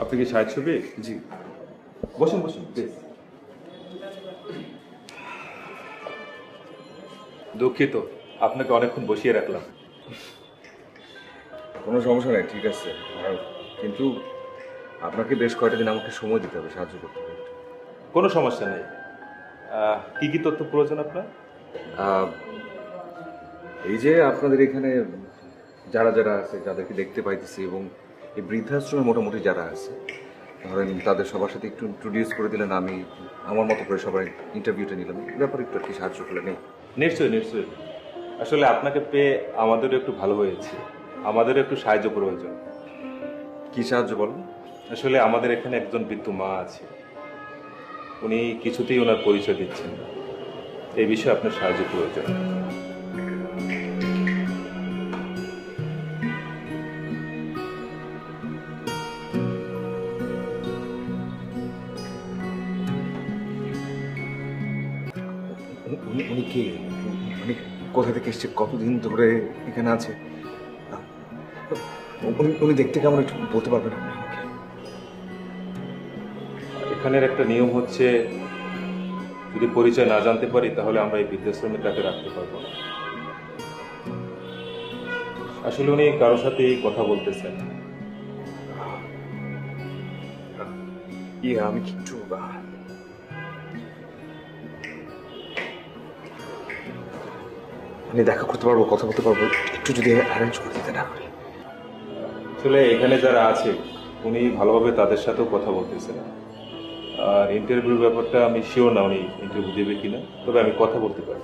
আপনি কি সাহেব ছবি? জি, বসুন বসুন প্লিজ। দুঃখিত, আপনাকে অনেকক্ষণ বসিয়ে রাখলাম। কোনো সমস্যা নেই, ঠিক আছে, কিন্তু আপনাকে বেশ কয়েকটা দিন আমাকে সময় দিতে হবে, সাহায্য করতে হবে। কোনো সমস্যা নেই। কি কি তথ্য প্রয়োজন আপনার? এই যে আপনাদের এখানে যারা যারা আছে, যাদেরকে দেখতে পাইতেছি, এবং এই বৃদ্ধাশ্রমে মোটামুটি যারা আছে, ধরেন তাদের সবার সাথে একটু ইন্ট্রোডিউস করে দিলেন, আমি আমার মতো করে সবাই ইন্টারভিউটা নিলাম, এই ব্যাপারে একটু আর কি সাহায্য করলে নেই? নিশ্চয়ই নিশ্চয়ই। আসলে আপনাকে পেয়ে আমাদেরও একটু ভালো হয়েছে, আমাদেরও একটু সাহায্য প্রয়োজন। কি সাহায্য বলেন? আসলে আমাদের এখানে একজন বৃদ্ধ মা আছে, উনি কিছুতেই ওনার পরিচয় দিচ্ছেন না, এই বিষয়ে আপনার সাহায্য প্রয়োজন। উনি কে? উনি কোথা থেকে এসছে? কতদিন ধরে এখানে আছে? উনি দেখতে কেমন একটু বলতে পারবেন আপনি আমাকে? এখানের একটা নিয়ম হচ্ছে, যদি পরিচয় না জানতে পারি তাহলে আমরা এই বৃদ্ধাশ্রমে তাকে রাখতে পারবো না। আসলে উনি কারোর সাথেই কথা বলতেছেন। আমি কি একটু দেখা করতে পারবো, কথা বলতে পারবো? একটু যদি অ্যারেঞ্জ করে দিতে না পারি। আসলে এখানে যারা আছে উনি ভালোভাবে তাদের সাথেও কথা বলতেছেন, আর ইন্টারভিউর ব্যাপারটা আমি শিওর না উনি ইন্টারভিউ দেবে কিনা, তবে আমি কথা বলতে পারি।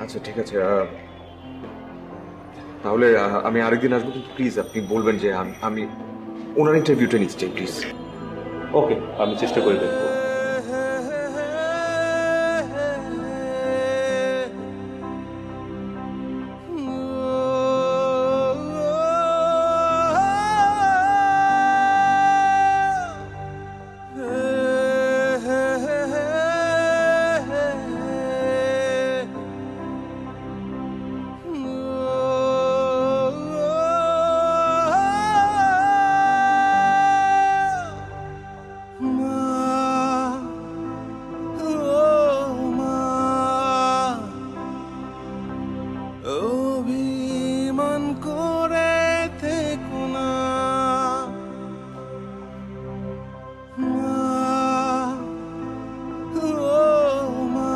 আচ্ছা ঠিক আছে, তাহলে আমি আরেকদিন আসবো, কিন্তু প্লিজ আপনি বলবেন যে আমি ওনার ইন্টারভিউটা নিতে চাই, প্লিজ। ওকে, আমি চেষ্টা করে দেখবো। অভিমান করে থেকো না মা, ও মা,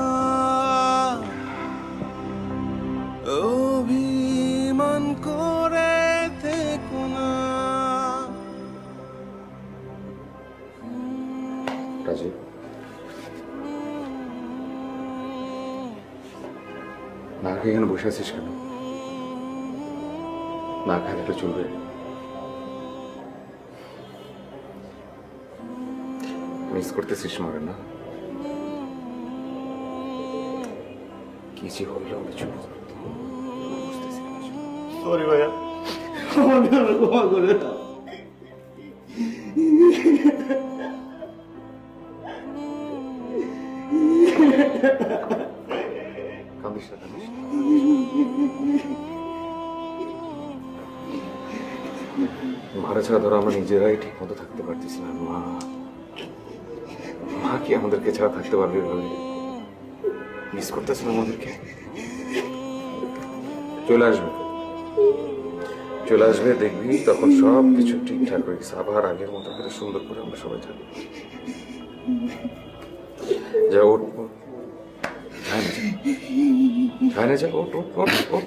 অভিমান করে থেকো না। রাজীব, না খেয়ে এখানে বসে আছিস কেন? না খাইলে চলবে? মিস করতেছিস মারে না? কি যে হইল কিছু বুঝতেছি না। সরি ভাইয়া, আমাকে ক্ষমা করে দাও। কাঁদিস না, কাঁদিস না। মারা ছাড়া ধরো আমরা নিজেরাই ঠিক মতো থাকতে পারতেছি না। মা কি আমাদেরকে ছাড়া থাকতে পারবে? এভাবে মিস করতেছে না আমাদেরকে? চলে আসবে, চলে আসবে, দেখবি তখন সব কিছু ঠিকঠাক হয়ে গেছে, আবার আগের মতো করে সুন্দর করে আমরা সবাই থাকবো। যা ওঠ, যায় না, যা ওঠ, ওঠ, ওঠ, ওঠ।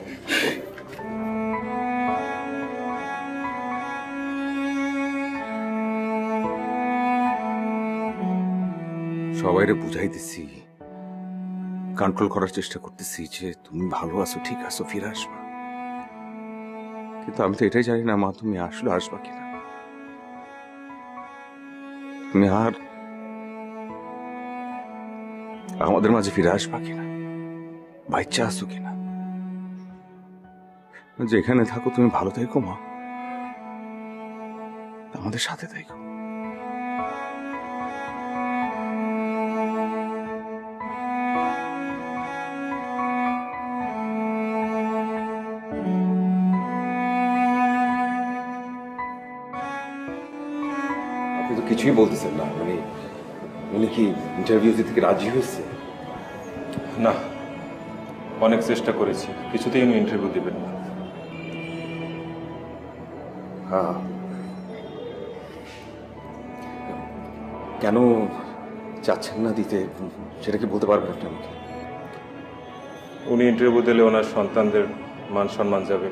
সবাইরে বুঝাইতেছি, কন্ট্রোল করার চেষ্টা করতেছি যে তুমি ভালো আছো, ঠিক আছো, ফিরে আসবা, কিন্তু আমি তো এটাই জানি না মা তুমি আসলে আসবা কিনা, তুমি আর আমাদের মাঝে ফিরে আসবা কিনা, বাচ্চা আসো কিনা। যেখানে থাকো তুমি ভালো থেকো মা, আমাদের সাথে থেকো। আপনি তো কিছুই বলতেছেন না, মানে উনি কি ইন্টারভিউ থেকে রাজি হয়েছে? না, অনেক চেষ্টা করেছি, কিছুতেই উনি ইন্টারভিউ দেবেন না। হ্যাঁ, কেন চাচ্ছেন না দিতে সেটা কি বলতে পারবেন আপনি আমাকে? উনি ইন্টারভিউ দিলে ওনার সন্তানদের মান সম্মান যাবে,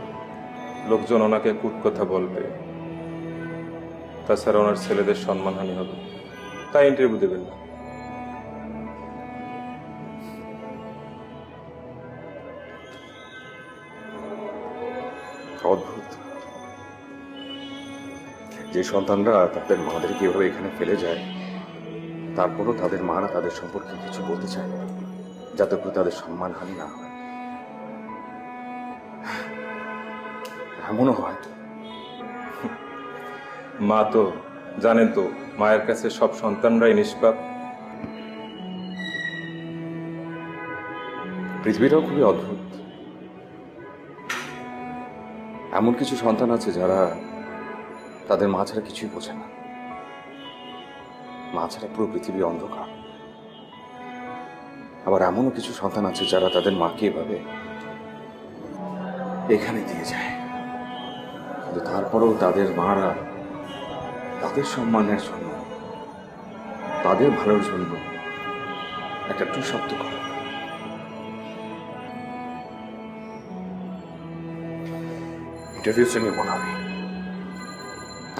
লোকজন ওনাকে কুটকথা বলবে, তাছাড়া ওনার ছেলেদের সম্মানহানি হবে, তাই ইন্টারভিউ দেবেন না। অদ্ভুত যে সন্তানরা তাদের মাদেরকে এভাবে এখানে ফেলে যায়, তারপরও তাদের মারা তাদের সম্পর্কে কিছু বলতে চায় না, যাতে করে তাদের সম্মানহানি না হয়। এমনও হয়। মা তো জানেন তো, মায়ের কাছে সব সন্তানরাই নিষ্পাপ। পৃথিবীটাও খুবই অদ্ভুত। এমন কিছু সন্তান আছে যারা তাদের মা ছাড়া কিছুই বোঝে না, মা ছাড়া পুরো পৃথিবী অন্ধকার। আবার এমনও কিছু সন্তান আছে যারা তাদের মাকে এভাবে এখানে দিয়ে যায়, কিন্তু তারপরেও তাদের মারা তাদের সম্মানের জন্য, তাদের ভালোর জন্য একটা টু শব্দ করে। ইন্টারভিউতে নিব না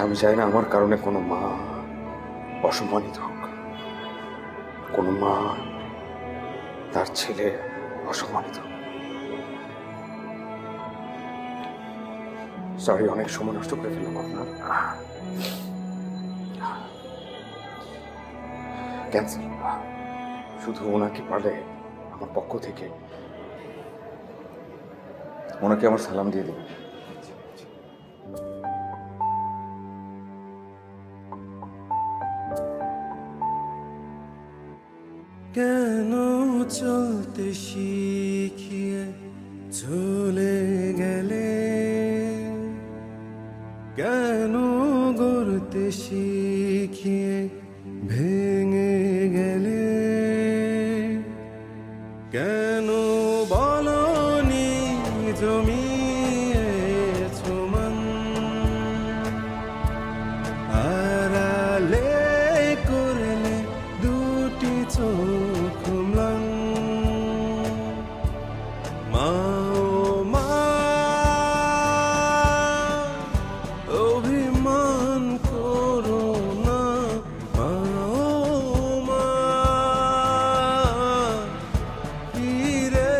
আমি চাই না আমার কারণে কোনো মা অসম্মানিত হোক, কোনো মা তার ছেলে অসম্মানিত। সরি, অনেক সময় নষ্ট করে ফেললাম আপনার। ক্যান্সেল। শুধু ওনাকে পারলে আমার পক্ষ থেকে ওনাকে আমার সালাম দিয়ে দেবেন। কেন চলতে শিখিয়ে চলে গেলে, কেন গড়তে শিখিয়ে ভেঙে গেলে, কেন বলনি জমিয়েছ মন, আড়ালে করলে দুটি চোখ ম্লান। মা ও মা, অভিমান করো না। মা ও মা, ফিরে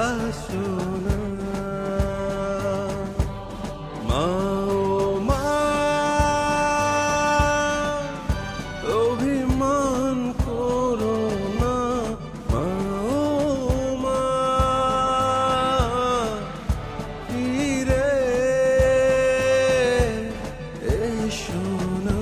আসো না। মা ও মা, অভিমান করো না। মা ও মা, ফিরে এসো না।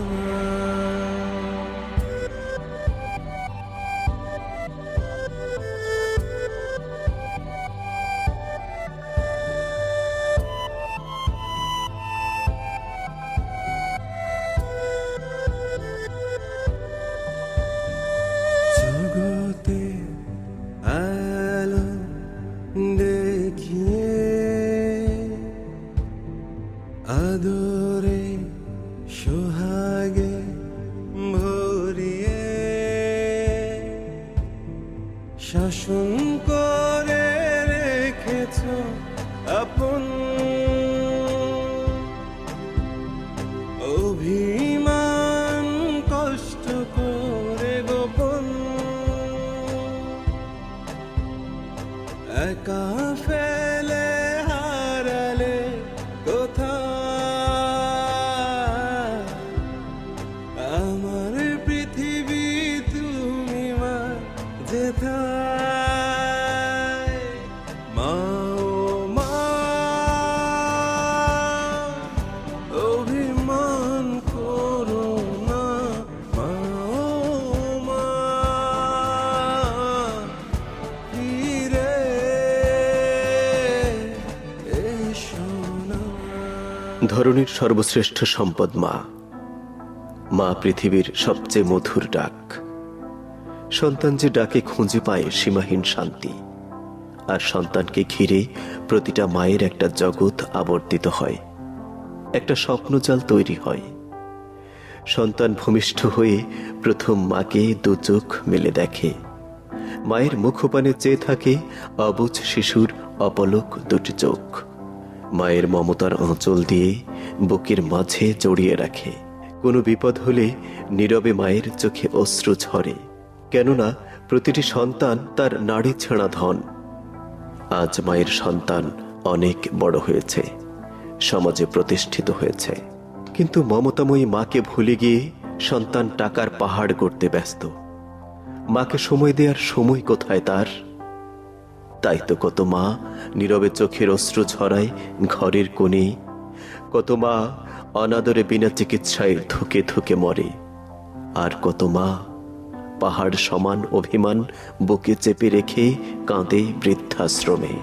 জগতে আলো দেখিয়ে, আদরে সোহাগে ভরিয়ে, শাসন করে রেখেছ আপন, অভিমান কষ্ট করে গোপন, একা ফেলে হারালে কোথায় আমার পৃথিবী, তুমি মা যেথায়। মা ও মা, অভিমান করো না। মা ও মা, ফিরে এসো না। ধরনীর সর্বশ্রেষ্ঠ সম্পদ মা। মা পৃথিবীর সবচেয়ে মধুর ডাক। সন্তান যে ডাকে খুঁজে পায় সীমাহীন শান্তি, আর সন্তানকে ঘিরে প্রতিটা মায়ের একটা জগৎ আবর্তিত হয়, একটা স্বপ্নজাল তৈরি হয়। সন্তান ভূমিষ্ঠ হয়ে প্রথম মাকে দু চোখ মেলে দেখে, মায়ের মুখপানে চেয়ে থাকে অবুঝ শিশুর অপলক দুটি চোখ। মায়ের মমতার আঁচল দিয়ে বুকের মাঝে জড়িয়ে রাখে। কোনো বিপদ হলে নীরবে মায়ের চোখে অশ্রু ঝরে, কেননা প্রতিটি সন্তান তার নাড়ি ছেঁড়া ধন। আজ মায়ের সন্তান অনেক বড় হয়েছে, সমাজে প্রতিষ্ঠিত হয়েছে, কিন্তু মমতাময়ী মাকে ভুলে গিয়ে সন্তান টাকার পাহাড় করতে ব্যস্ত। মাকে সময় দেওয়ার সময় কোথায় তার? তাই তো কত মা নীরবে চোখের অশ্রু ছড়ায় ঘরের কোণে, কত মা অনাদরে বিনা চিকিৎসায় ধুকে ধুকে মরে, আর কত মা পাহাড় সমান অভিমান বুকে চেপে রেখে কাঁদে বৃদ্ধাশ্রমে।